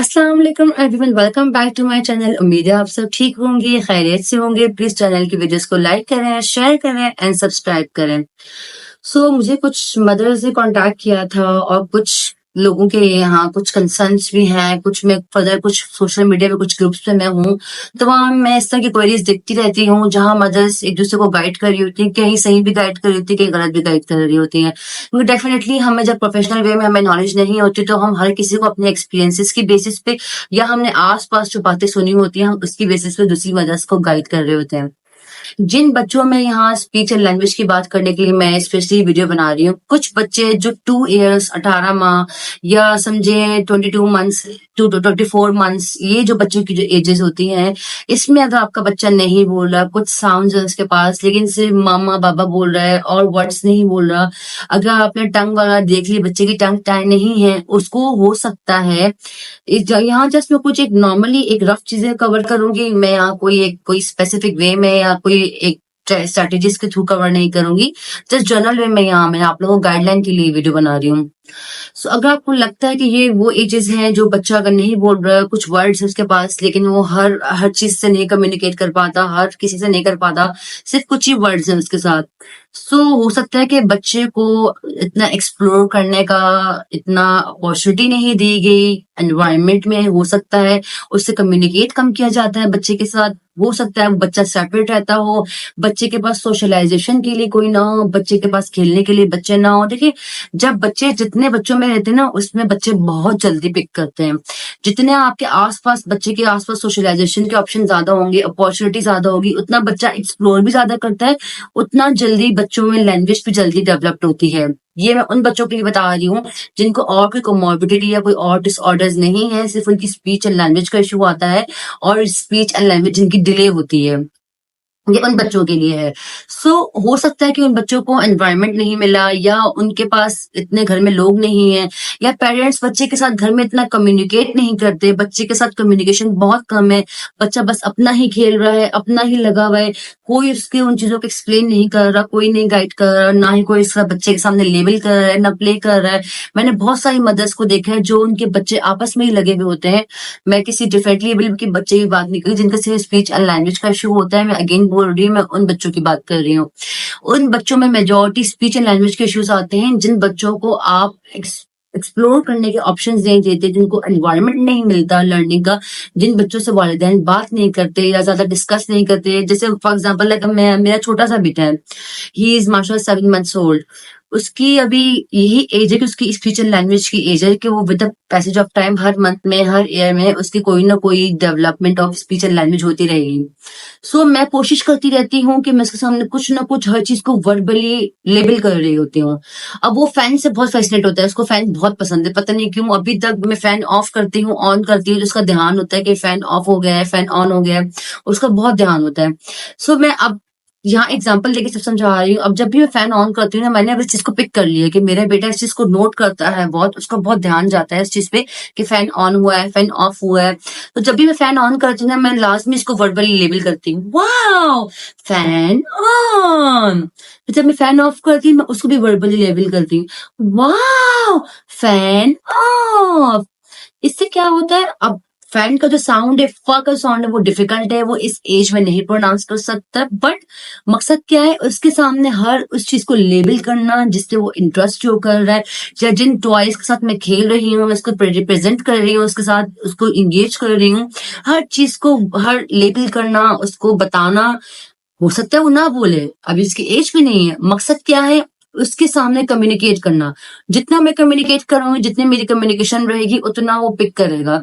अस्सलाम वालेकुम everyone, welcome back to my channel. उम्मीद है आप सब ठीक होंगे, खैरियत से होंगे। प्लीज चैनल की वीडियोस को लाइक करें, शेयर करें एंड सब्सक्राइब करें। मुझे कुछ मदर्स ने कांटेक्ट किया था और कुछ लोगों के यहाँ कुछ कंसर्न्स भी हैं। कुछ मैं फर्दर कुछ सोशल मीडिया पे कुछ ग्रुप्स पे मैं हूँ, तो वहाँ मैं इस तरह की क्वेरीज देखती रहती हूँ जहाँ मदर्स एक दूसरे को गाइड कर रही होती हैं, कहीं सही भी गाइड कर रही होती है, कहीं गलत भी गाइड कर रही होती हैं। क्योंकि डेफिनेटली हमें जब प्रोफेशनल वे में हमें नॉलेज नहीं होती तो हम हर किसी को अपने एक्सपीरियंसेस की बेसिस पे या हमने आस पास जो बातें सुनी होती हैं हम उसकी बेसिस पे दूसरी मदर्स को गाइड कर रहे होते हैं। जिन बच्चों में यहाँ स्पीच एंड लैंग्वेज की बात करने के लिए मैं स्पेशली वीडियो बना रही हूँ, कुछ बच्चे जो 2 इयर्स 18 माह या समझे 22 मंथ्स टू 24 मंथ्स, ये जो बच्चों की जो एजेस होती हैं, इसमें अगर आपका बच्चा नहीं बोल रहा, कुछ साउंड है उसके पास लेकिन सिर्फ मामा बाबा बोल रहा है और वर्ड्स नहीं बोल रहा, अगर आपने टंग वगैरह देख ली, बच्चे की टंग टाई नहीं है, उसको हो सकता है यहाँ जस्ट मैं कुछ एक नॉर्मली एक रफ चीजें कवर करूंगी। मैं यहाँ कोई स्पेसिफिक वे में या कोई एक स्ट्रेटेजीज के थ्रू कवर नहीं करूंगी। जस्ट जनरल वे में यहाँ मैं आप लोगों को गाइडलाइन के लिए वीडियो बना रही हूँ। अगर आपको लगता है कि ये वो एजेस हैं जो बच्चा अगर नहीं बोल रहा है, कुछ वर्ड्स है उसके पास लेकिन वो हर हर चीज से नहीं कम्युनिकेट कर पाता, हर किसी से नहीं कर पाता, सिर्फ कुछ ही वर्ड्स हैं उसके साथ, हो सकता है कि बच्चे को इतना एक्सप्लोर करने का इतना अपॉर्चुनिटी नहीं दी गई एनवायरनमेंट में। हो सकता है उससे कम्युनिकेट कम किया जाता है बच्चे के साथ। हो सकता है वो बच्चा सेपरेट रहता हो, बच्चे के पास सोशलाइजेशन के लिए कोई ना हो, बच्चे के पास खेलने के लिए बच्चे ना हो। देखिए, जब बच्चे जितने बच्चों में रहते हैं ना उसमें बच्चे बहुत जल्दी पिक करते हैं। जितने आपके आसपास बच्चे के आसपास सोशलाइजेशन के ऑप्शन ज्यादा होंगे, अपॉर्चुनिटी ज्यादा होगी, उतना बच्चा एक्सप्लोर भी ज्यादा करता है, उतना जल्दी बच्चों में लैंग्वेज भी जल्दी डेवलप्ड होती है। ये मैं उन बच्चों के लिए बता रही हूँ जिनको और कोई कोमोर्बिडिटी या कोई और डिसऑर्डर्स नहीं है, सिर्फ उनकी स्पीच एंड लैंग्वेज का इशू आता है और स्पीच एंड लैंग्वेज जिनकी डिले होती है, ये उन बच्चों के लिए है। हो सकता है कि उन बच्चों को एनवायरनमेंट नहीं मिला या उनके पास इतने घर में लोग नहीं है या पेरेंट्स बच्चे के साथ घर में इतना कम्युनिकेट नहीं करते, बच्चे के साथ कम्युनिकेशन बहुत कम है, बच्चा बस अपना ही खेल रहा है, अपना ही लगा हुआ है, कोई उसके उन चीजों को एक्सप्लेन नहीं कर रहा, कोई नहीं गाइड कर रहा, ना ही कोई इसका बच्चे के सामने लेबल कर रहा है, ना प्ले कर रहा है। मैंने बहुत सारी मदर्स को देखा है जो उनके बच्चे आपस में ही लगे हुए होते हैं। मैं किसी डिफरेंटली एबल के बच्चे की बात नहीं करी जिनका सिर्फ स्पीच एंड लैंग्वेज का इशू होता है। मैं अगेन बोल रही हूँ, मैं उन बच्चों की बात कर रही हूँ। उन बच्चों में मेजोरिटी स्पीच एंड लैंग्वेज के इश्यूज आते हैं जिन बच्चों को आप एक्सप्लोर करने के ऑप्शंस नहीं देते, जिनको एनवायरनमेंट नहीं मिलता लर्निंग का, जिन बच्चों से वालिदैन बात नहीं करते या ज्यादा डिस्कस नहीं करते। जैसे फॉर एग्जांपल लाइक मेरा छोटा सा बेटा है, ही इज माशाल्लाह 7 मंथ्स ओल्ड। उसकी अभी यही एज है कि उसकी स्पीच एंड लैंग्वेज की एज है कि वो with the passage of time her month में हर ईयर में उसकी कोई ना कोई development of speech and language होती रहेगी। मैं कोशिश करती रहती हूँ कि मैं उसके सामने कुछ ना कुछ हर चीज को वर्बली लेबल कर रही होती हूँ। अब वो फैन से बहुत फैसिनेट होता है, उसको फैन बहुत पसंद है, पता नहीं क्यों। अभी तक मैं फैन ऑफ करती हूँ, ऑन करती हूँ तो उसका ध्यान होता है कि फैन ऑफ हो गया है, फैन ऑन हो गया है, उसका बहुत ध्यान होता है। मैं अब यहाँ एग्जाम्पल लेके सब समझा रही हूँ। अब जब भी मैं फैन ऑन करती हूँ ना, मैंने अब इस चीज को पिक कर लिया है कि मेरा बेटा इस चीज को नोट करता है बहुत, उसका बहुत ध्यान जाता है इस चीज पे कि फैन ऑन हुआ है, फैन ऑफ हुआ है। तो जब भी मैं फैन ऑन करती हूँ ना, मैं लास्ट में इसको वर्बली लेबल करती हूँ, वाओ फैन ऑन। तो जब मैं फैन ऑफ करती हूँ मैं उसको भी वर्बली लेबल करती हूँ, वाओ फैन ऑफ। इससे क्या होता है, अब फैन का जो साउंड है, फ का साउंड है, वो डिफिकल्ट है, वो इस एज में नहीं प्रोनाउंस कर सकता, बट मकसद क्या है, उसके सामने हर उस चीज को लेबल करना जिससे वो इंटरेस्ट शो कर रहा है, या जिन टॉयज के साथ मैं खेल रही हूँ, उसको रिप्रेजेंट कर रही हूँ, उसके साथ उसको इंगेज कर रही हूँ, हर चीज को हर लेबल करना, उसको बताना। हो सकता है वो ना बोले, अभी उसकी एज भी नहीं है, मकसद क्या है, उसके सामने कम्युनिकेट करना। जितना मैं कम्युनिकेट करूंगी, जितनी मेरी कम्युनिकेशन रहेगी, उतना वो पिक करेगा।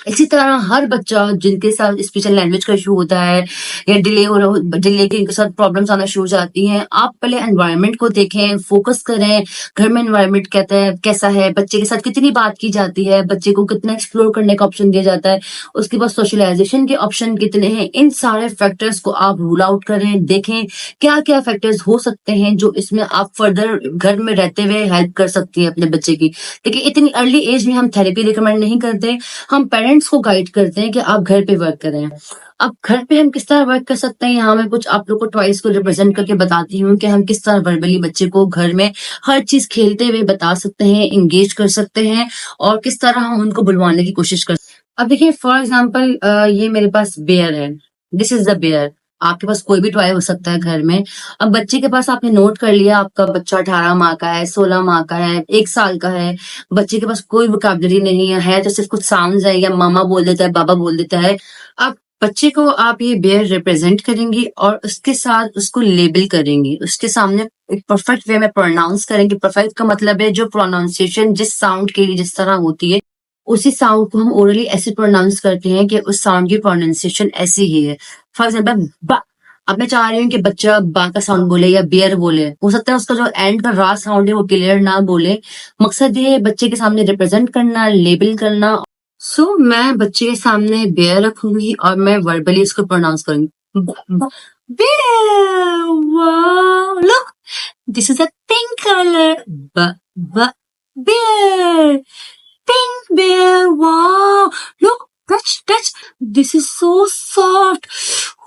इसी तरह हर बच्चा जिनके साथ स्पीच एंड लैंग्वेज का इशू होता है या डिले के साथ प्रॉब्लम्स आना शुरू हो जाती हैं, आप पहले एनवायरनमेंट को देखें, फोकस करें, घर में एनवायरनमेंट कैसा है, बच्चे के साथ कितनी बात की जाती है, बच्चे को कितना एक्सप्लोर करने का ऑप्शन दिया जाता है, उसके बाद सोशलाइजेशन के ऑप्शन कितने हैं। इन सारे फैक्टर्स को आप रूल आउट करें, देखें क्या क्या फैक्टर्स हो सकते हैं जो इसमें आप फर्दर घर में रहते हुए हेल्प कर सकती है अपने बच्चे की। देखिए, इतनी अर्ली एज में हम थेरेपी रिकमेंड नहीं करते, हम पेरेंट्स पेरेंट्स को गाइड करते हैं कि आप घर पे वर्क करें। अब घर पे हम किस तरह वर्क कर सकते हैं, यहाँ मैं कुछ आप लोग को टॉयज को रिप्रेजेंट करके बताती हूँ कि हम किस तरह वर्बली बच्चे को घर में हर चीज खेलते हुए बता सकते हैं, इंगेज कर सकते हैं, और किस तरह हम उनको बुलवाने की कोशिश कर सकते हैं। अब देखिए फॉर एग्जाम्पल ये मेरे पास बेयर है, दिस इज द बेयर। आपके पास कोई भी टॉय हो सकता है घर में। अब बच्चे के पास आपने नोट कर लिया आपका बच्चा 18 माह का है, 16 माह का है, 1 साल का है, बच्चे के पास कोई वोकैब्युलरी नहीं है तो सिर्फ कुछ साउंड्स है, या मामा बोल देता है, बाबा बोल देता है। अब बच्चे को आप ये बेयर रिप्रेजेंट करेंगी और उसके साथ उसको लेबल करेंगी, उसके सामने एक परफेक्ट वे में प्रोनाउंस करेंगे। परफेक्ट का मतलब है जो प्रोनाउंसिएशन जिस साउंड के लिए जिस तरह होती है, उसी साउंड को हम ओरली ऐसे प्रोनाउंस करते हैं कि उस साउंड की प्रोनाउंसिएशन ऐसी ही है। फॉर एग्जाम्पल बा। अब मैं चाह रही हूँ कि बच्चा बा का साउंड बोले या बियर बोले, हो सकता है उसका जो एंड का रा साउंड है वो क्लियर ना बोले। मकसद ये है बच्चे के सामने रिप्रेजेंट करना, लेबल करना। सो मैं बच्चे के सामने बेयर रखूंगी और मैं वर्बली इसको प्रोनाउंस करूंगी, bear, wow look, this is a pink colour, bear, pink bear, wow, look, touch, this is so soft,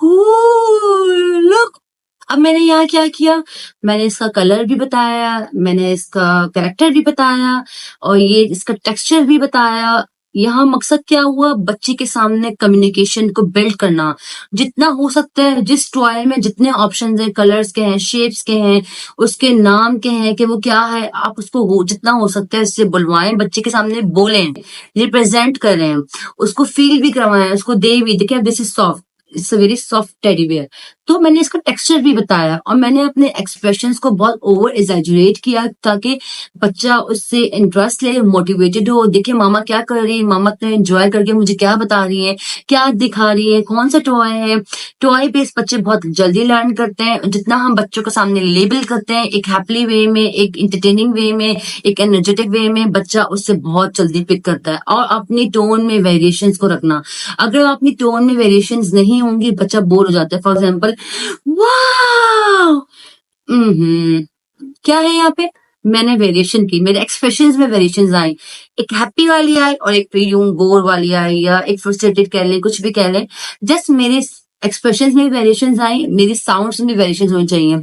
ooh, look। अब मैंने यहाँ क्या किया, मैंने इसका कलर भी बताया, मैंने इसका कैरेक्टर भी बताया, और ये इसका टेक्सचर भी बताया। यहाँ मकसद क्या हुआ, बच्चे के सामने कम्युनिकेशन को बिल्ड करना। जितना हो सकता है, जिस टॉय में जितने ऑप्शंस हैं, कलर्स के हैं, शेप्स के हैं, उसके नाम के हैं कि वो क्या है, आप उसको जितना हो सकता है इससे बुलवाएं, बच्चे के सामने बोलें, रिप्रेजेंट करें, उसको फील भी करवाएं, उसको दे भी, देखिए this is soft, it's a very soft teddy bear. तो मैंने इसका टेक्सचर भी बताया और मैंने अपने एक्सप्रेशंस को बहुत ओवर एग्जैजुरेट किया ताकि बच्चा उससे इंटरेस्ट ले, मोटिवेटेड हो, देखे मामा क्या कर रही है, मामा तो एंजॉय करके मुझे क्या बता रही है, क्या दिखा रही है, कौन सा टॉय है। टॉय बेस्ड बच्चे बहुत जल्दी लर्न करते हैं। जितना हम बच्चों के सामने लेबल करते हैं एक हैप्पी वे में, एक इंटरटेनिंग वे में, एक एनर्जेटिक वे में, बच्चा उससे बहुत जल्दी पिक करता है। और अपनी टोन में वेरिएशंस को रखना, अगर अपनी टोन में वेरिएशंस नहीं होंगी बच्चा बोर हो जाता है। फॉर एग्जाम्पल वाओ, क्या है यहाँ पे, मैंने वेरिएशन की, मेरे एक्सप्रेशंस में वेरिएशंस आई, एक हैप्पी वाली आई और एक यूं बोर वाली आई, या एक फ्रस्ट्रेटेड कह लें, कुछ भी कह लें। जस्ट मेरे एक्सप्रेशंस में वेरिएशंस आई, मेरी साउंड्स में वेरिएशंस होनी चाहिए।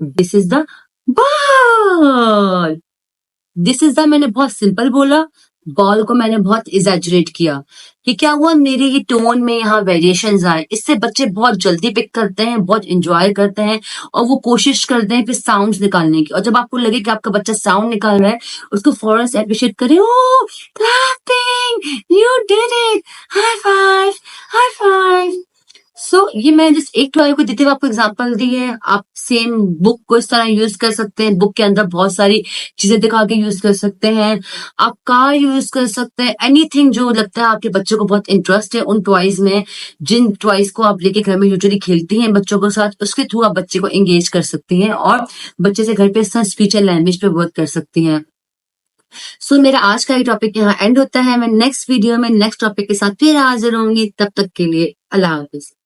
This is the ball, this is the, मैंने बहुत सिंपल बोला, बॉल को मैंने बहुत एग्जैजुरेट किया। कि क्या हुआ, मेरे ये टोन में यहाँ वेरिएशंस आए, इससे बच्चे बहुत जल्दी पिक करते हैं, बहुत इंजॉय करते हैं, और वो कोशिश करते हैं फिर साउंड्स निकालने की। और जब आपको लगे कि आपका बच्चा साउंड निकाल रहा है, उसको फौरन से एप्रिशिएट करें, oh clapping, you did it, high five, high five. So ये मैं जिस एक टॉय को देते हुए आपको एग्जांपल दी है। आप सेम बुक को इस तरह यूज कर सकते हैं, बुक के अंदर बहुत सारी चीजें दिखा के यूज कर सकते हैं। आप कार यूज कर सकते हैं, एनीथिंग जो लगता है आपके बच्चों को बहुत इंटरेस्ट है उन टॉयज में, जिन टॉयज को आप लेके घर में यूजुअली खेलती हैं बच्चों के साथ, उसके थ्रू आप बच्चे को एंगेज कर सकती हैं और बच्चे से घर पे स्पीच एंड लैंग्वेज पे वर्क कर सकती हैं। सो मेरा आज का ये टॉपिक यहाँ एंड होता है। मैं नेक्स्ट वीडियो में नेक्स्ट टॉपिक के साथ फिर हाजिर होंगी, तब तक के लिए अल्लाह हाफिज।